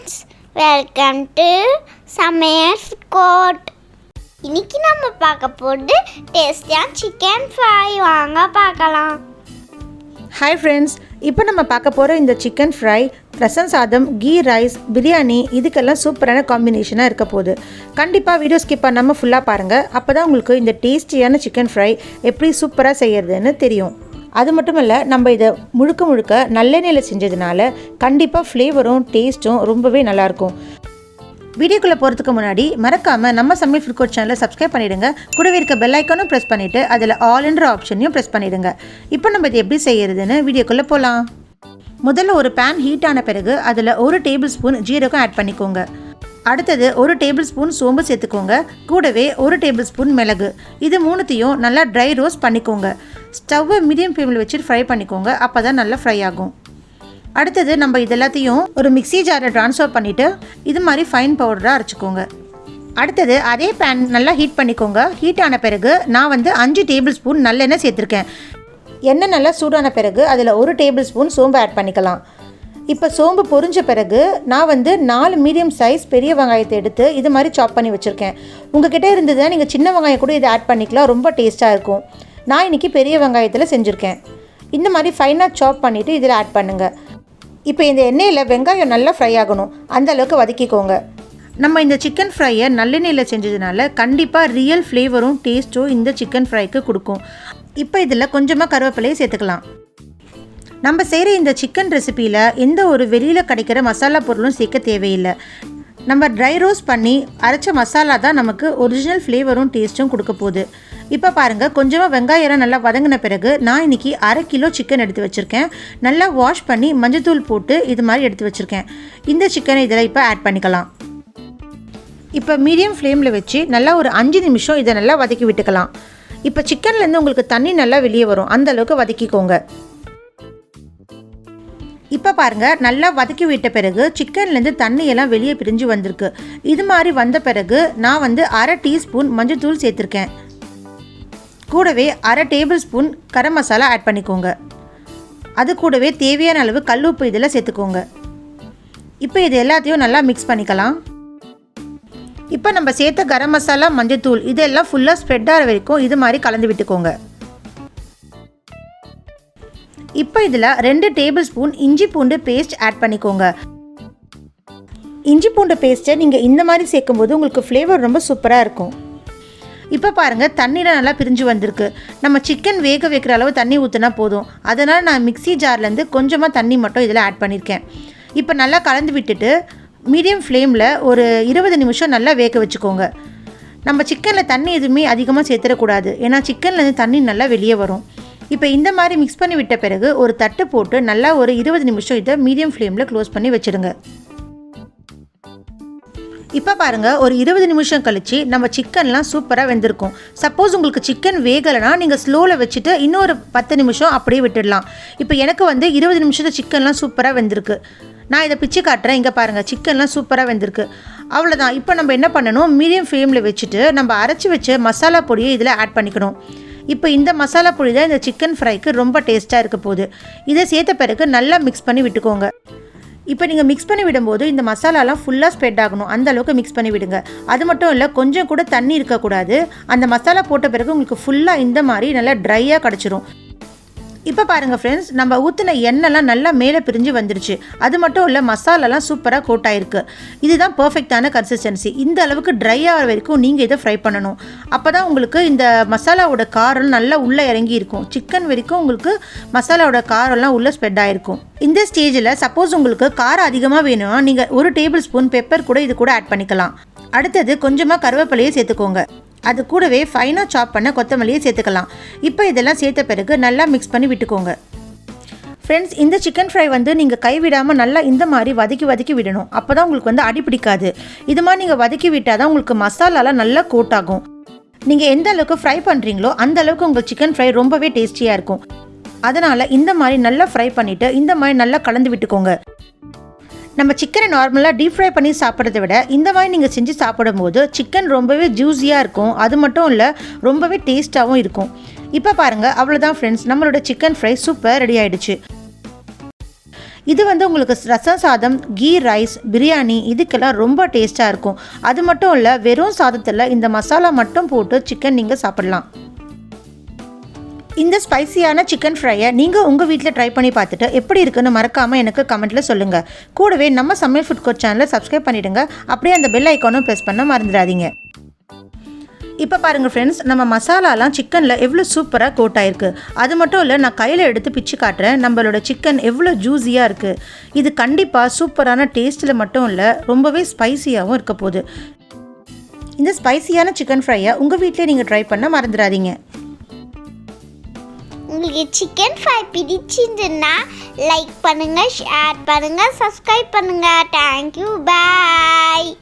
friends, welcome to Samayal food court. இன்னைக்கு நம்ம பார்க்க போறது டேஸ்டியான சிக்கன் ஃப்ரை. வாங்க பார்க்கலாம். ஹாய் ஃப்ரெண்ட்ஸ், இப்போ நம்ம பார்க்க போகிற இந்த சிக்கன் ஃப்ரை ரசம் சாதம், கீ ரைஸ், பிரியாணி இதுக்கெல்லாம் சூப்பரான காம்பினேஷனாக இருக்க போகுது. கண்டிப்பாக வீடியோ ஸ்கிப் பண்ணாமல் ஃபுல்லாக பாருங்கள். அப்போ தான் உங்களுக்கு இந்த டேஸ்டியான சிக்கன் ஃப்ரை எப்படி சூப்பராக செய்கிறதுன்னு தெரியும். அது மட்டும் இல்லை, நம்ம இதை முழுக்க நல்லெண்ணெயில் செஞ்சதுனால கண்டிப்பாக ஃப்ளேவரும் டேஸ்ட்டும் ரொம்பவே நல்லாயிருக்கும். வீடியோக்குள்ளே போகிறதுக்கு முன்னாடி மறக்காமல் நம்ம சமையல் ஃபுட் கோர்ட் சேனலை சப்ஸ்கிரைப் பண்ணிவிடுங்க. கூடவே இருக்க பெல் ஐக்கானும் ப்ரெஸ் பண்ணிவிட்டு அதில் ஆல்ன்ற ஆப்ஷனையும் ப்ரெஸ் பண்ணிவிடுங்க. இப்போ நம்ம இது எப்படி செய்கிறதுன்னு வீடியோக்குள்ளே போகலாம். முதல்ல ஒரு பேன் ஹீட் ஆன பிறகு அதில் 1 டேபிள் ஸ்பூன் ஜீரகம் ஆட் பண்ணிக்கோங்க. அடுத்தது 1 டேபிள் ஸ்பூன் சோம்பு சேர்த்துக்கோங்க. கூடவே 1 டேபிள் ஸ்பூன் மிளகு. இது மூணுத்தையும் நல்லா ட்ரை ரோஸ்ட் பண்ணிக்கோங்க. ஸ்டவ்வை மீடியம் ஃப்ளேமில் வச்சுட்டு ஃப்ரை பண்ணிக்கோங்க. அப்போ தான் நல்லா ஃப்ரை ஆகும். அடுத்தது நம்ம இது எல்லாத்தையும் ஒரு மிக்ஸி ஜாரில் ட்ரான்ஸ்ஃபர் பண்ணிவிட்டு இது மாதிரி ஃபைன் பவுடராக அரைச்சிக்கோங்க. அடுத்தது அதே பேன் நல்லா ஹீட் பண்ணிக்கோங்க. ஹீட் ஆன பிறகு நான் 5 டேபிள் ஸ்பூன் நல்லெண்ணெய் சேர்த்துருக்கேன். எண்ணெய் நல்லா சூடான பிறகு அதில் 1 டேபிள் ஸ்பூன் சோம்பு ஆட் பண்ணிக்கலாம். இப்போ சோம்பு பொரிஞ்ச பிறகு நான் 4 மீடியம் சைஸ் பெரிய வெங்காயத்தை எடுத்து இது மாதிரி சாப் பண்ணி வச்சுருக்கேன். உங்ககிட்ட இருந்ததுன்னா நீங்கள் சின்ன வெங்காயம் கூட இதை ஆட் பண்ணிக்கலாம், ரொம்ப டேஸ்ட்டாக இருக்கும். நான் இன்றைக்கி பெரிய வெங்காயத்தில் செஞ்சுருக்கேன். இந்த மாதிரி ஃபைனாக சாப் பண்ணிவிட்டு இதில் ஆட் பண்ணுங்கள். இப்போ இந்த எண்ணெயில் வெங்காயம் நல்லா ஃப்ரை ஆகணும், அந்த அளவுக்கு வதக்கிக்கோங்க. நம்ம இந்த சிக்கன் ஃப்ரையை நல்லெண்ணெயில் செஞ்சதுனால கண்டிப்பாக ரியல் ஃப்ளேவரும் டேஸ்ட்டும் இந்த சிக்கன் ஃப்ரைக்கு கொடுக்கும். இப்போ இதில் கொஞ்சமாக கருவேப்பிலையை சேர்த்துக்கலாம். நம்ம செய்கிற இந்த சிக்கன் ரெசிப்பியில் எந்த ஒரு வெளியில் கிடைக்கிற மசாலா பொருளும் சேர்க்க தேவையில்லை. நம்ம ட்ரை ரோஸ்ட் பண்ணி அரைச்ச மசாலா தான் நமக்கு ஒரிஜினல் ஃப்ளேவரும் டேஸ்ட்டும் கொடுக்க போகுது. இப்போ பாருங்கள், கொஞ்சமாக வெங்காயம் நல்லா வதங்கின பிறகு நான் இன்றைக்கி 1/2 கிலோ சிக்கன் எடுத்து வச்சுருக்கேன். நல்லா வாஷ் பண்ணி மஞ்சத்தூள் போட்டு இது மாதிரி எடுத்து வச்சுருக்கேன். இந்த சிக்கனை இதில் இப்போ ஆட் பண்ணிக்கலாம். இப்போ மீடியம் ஃப்ளேமில் வச்சு நல்லா ஒரு 5 நிமிஷம் இதை நல்லா வதக்கி விட்டுக்கலாம். இப்போ சிக்கன்லேருந்து உங்களுக்கு தண்ணி நல்லா வெளியே வரும், அந்த அளவுக்கு வதக்கிக்கோங்க. இப்போ பாருங்கள், நல்லா வதக்கி விட்ட பிறகு சிக்கன்லேருந்து தண்ணியெல்லாம் வெளியே பிரிஞ்சு வந்திருக்கு. இது மாதிரி வந்த பிறகு நான் 1/2 டீஸ்பூன் மஞ்சத்தூள் சேர்த்துருக்கேன். கூடவே 1/2 table spoon garam masala add பண்ணிக்கோங்க. அது கூடவே தேவையான அளவு கல்லுப்பு இதில் சேர்த்துக்கோங்க. இப்போ இது எல்லாத்தையும் நல்லா மிக்ஸ் பண்ணிக்கலாம். இப்போ நம்ம சேர்த்த கரம் மசாலா, மஞ்சத்தூள் இதெல்லாம் ஃபுல்லாக ஸ்ப்ரெட் ஆகிற வரைக்கும் இது மாதிரி கலந்து விட்டுக்கோங்க. இப்போ இதில் 2 டேபிள் ஸ்பூன் இஞ்சி பூண்டு பேஸ்ட் ஆட் பண்ணிக்கோங்க. இஞ்சி பூண்டு பேஸ்ட்டை நீங்கள் இந்த மாதிரி சேர்க்கும்போது உங்களுக்கு ஃப்ளேவர் ரொம்ப சூப்பராக இருக்கும். இப்போ பாருங்கள், தண்ணியில் நல்லா பிரிஞ்சு வந்திருக்கு. நம்ம சிக்கன் வேக வைக்கிற அளவு தண்ணி ஊற்றினா போதும். அதனால் நான் மிக்ஸி ஜார்லேருந்து கொஞ்சமாக தண்ணி மட்டும் இதில் ஆட் பண்ணியிருக்கேன். இப்போ நல்லா கலந்து விட்டுட்டு மீடியம் ஃப்ளேமில் ஒரு 20 நிமிஷம் நல்லா வேக வச்சுக்கோங்க. நம்ம சிக்கனில் தண்ணி எதுவுமே அதிகமாக சேர்த்துடக்கூடாது, ஏன்னா சிக்கன்லேருந்து தண்ணி நல்லா வெளியே வரும். இப்போ இந்த மாதிரி மிக்ஸ் பண்ணி விட்ட பிறகு ஒரு தட்டு போட்டு நல்லா ஒரு 20 நிமிஷம் இதை மீடியம் ஃப்ளேமில் க்ளோஸ் பண்ணி வச்சுடுங்க. இப்போ பாருங்கள், ஒரு 20 நிமிஷம் கழித்து நம்ம சிக்கன்லாம் சூப்பராக வெந்திருக்கும். சப்போஸ் உங்களுக்கு சிக்கன் வேகலைனா நீங்கள் ஸ்லோவில் வச்சுட்டு இன்னொரு 10 நிமிஷம் அப்படியே விட்டுடலாம். இப்போ எனக்கு 20 நிமிஷத்தில் சிக்கன்லாம் சூப்பராக வெந்திருக்கு. நான் இதை பிச்சு காட்டுறேன். இங்கே பாருங்கள், சிக்கன்லாம் சூப்பராக வெந்திருக்கு. அவ்வளோதான். இப்போ நம்ம என்ன பண்ணணும், மீடியம் ஃப்ளேமில் வச்சுட்டு நம்ம அரைச்சி வச்ச மசாலா பொடியை இதில் ஆட் பண்ணிக்கணும். இப்போ இந்த மசாலா பொடி தான் இந்த சிக்கன் ஃப்ரைக்கு ரொம்ப டேஸ்ட்டாக இருக்க போகுது. இதை சேர்த்த பிறகு நல்லா மிக்ஸ் பண்ணி விட்டுக்கோங்க. இப்போ நீங்கள் மிக்ஸ் பண்ணி விடும்போது இந்த மசாலாலாம் ஃபுல்லாக ஸ்ப்ரெட் ஆகணும், அந்த அளவுக்கு மிக்ஸ் பண்ணி விடுங்க. அது மட்டும் இல்லை, கொஞ்சம் கூட தண்ணி இருக்கக்கூடாது. அந்த மசாலா போட்ட பிறகு உங்களுக்கு ஃபுல்லாக இந்த மாதிரி நல்லா ட்ரையாக கிடச்சிரும். இப்போ பாருங்கள் ஃப்ரெண்ட்ஸ், நம்ம ஊற்றின எண்ணெய்லாம் நல்லா மேலே பிரிஞ்சு வந்துருச்சு. அது மட்டும் இல்லை, மசாலாலாம் சூப்பராக கோட் ஆகிருக்கு. இதுதான் பர்ஃபெக்டான கன்சிஸ்டன்சி. இந்த அளவுக்கு ட்ரை ஆகிற வரைக்கும் நீங்கள் இதை ஃப்ரை பண்ணணும். அப்போ தான் உங்களுக்கு இந்த மசாலாவோட காரம் நல்லா உள்ளே இறங்கி இருக்கும். சிக்கன் வரைக்கும் உங்களுக்கு மசாலாவோட காரம்லாம் உள்ளே ஸ்ப்ரெட் ஆகிருக்கும். இந்த ஸ்டேஜில் சப்போஸ் உங்களுக்கு காரம் அதிகமாக வேணும்னா நீங்கள் 1 டேபிள் ஸ்பூன் பெப்பர் கூட இது கூட ஆட் பண்ணிக்கலாம். அடுத்தது கொஞ்சமாக கருவேப்பிலையை சேர்த்துக்கோங்க. அது கூடவே ஃபைனாக சாப் பண்ண கொத்தமல்லியை சேர்த்துக்கலாம். இப்போ இதெல்லாம் சேர்த்த பிறகு நல்லா மிக்ஸ் பண்ணி விட்டுக்கோங்க. ஃப்ரெண்ட்ஸ், இந்த சிக்கன் ஃப்ரை நீங்கள் கைவிடாமல் நல்லா இந்த மாதிரி வதக்கி விடணும். அப்போ தான் உங்களுக்கு அடி பிடிக்காது. இது மாதிரி நீங்கள் வதக்கி விட்டால் தான் உங்களுக்கு மசாலாலாம் நல்லா கோட் ஆகும். நீங்கள் எந்த அளவுக்கு ஃப்ரை பண்ணுறீங்களோ அந்த அளவுக்கு உங்கள் சிக்கன் ஃப்ரை ரொம்பவே டேஸ்டியாக இருக்கும். அதனால் இந்த மாதிரி நல்லா ஃப்ரை பண்ணிவிட்டு இந்த மாதிரி நல்லா கலந்து விட்டுக்கோங்க. நம்ம சிக்கனை நார்மலாக டீப் ஃப்ரை பண்ணி சாப்பிட்றத விட இந்த மாதிரி நீங்கள் செஞ்சு சாப்பிடும்போது சிக்கன் ரொம்பவே ஜூஸியாக இருக்கும். அது மட்டும் இல்லை, ரொம்பவே டேஸ்ட்டாகவும் இருக்கும். இப்போ பாருங்கள், அவ்வளோதான் ஃப்ரெண்ட்ஸ், நம்மளோட சிக்கன் ஃப்ரை சூப்பர் ரெடி ஆகிடுச்சு. இது வந்து உங்களுக்கு ரசம் சாதம், கீ ரைஸ், பிரியாணி இதுக்கெல்லாம் ரொம்ப டேஸ்ட்டாக இருக்கும். அது மட்டும் இல்லை, வெறும் சாதத்தில் இந்த மசாலா மட்டும் போட்டு சிக்கன் நீங்கள் சாப்பிட்லாம். இந்த ஸ்பைசியான சிக்கன் ஃப்ரையை நீங்கள் உங்கள் வீட்டில் ட்ரை பண்ணி பார்த்துட்டு எப்படி இருக்குன்னு மறக்காமல் எனக்கு கமெண்ட்டில் சொல்லுங்கள். கூடவே நம்ம சமையல் ஃபுட் கோட் சேனலை சப்ஸ்கிரைப் பண்ணிவிடுங்க. அப்படியே அந்த பெல் ஐக்கானும் ப்ரெஸ் பண்ண மறந்துடாதீங்க. இப்போ பாருங்கள் ஃப்ரெண்ட்ஸ், நம்ம மசாலாலாம் சிக்கனில் எவ்வளோ சூப்பராக கோட் ஆகிருக்கு. அது மட்டும் இல்லை, நான் கையில் எடுத்து பிச்சு காட்டுறேன். நம்மளோட சிக்கன் எவ்வளோ ஜூஸியாக இருக்குது. இது கண்டிப்பாக சூப்பரான டேஸ்ட்டில் மட்டும் இல்லை, ரொம்பவே ஸ்பைசியாகவும் இருக்க போகுது. இந்த ஸ்பைசியான சிக்கன் ஃப்ரையை உங்கள் வீட்டிலே நீங்கள் ட்ரை பண்ண மறந்துடாதீங்க. உங்களுக்கு சிக்கன் ஃப்ரை பிடிச்சிருந்துன்னா லைக் பண்ணுங்கள், ஷேர் பண்ணுங்கள், சப்ஸ்கிரைப் பண்ணுங்கள். தேங்க்யூ, பாய்.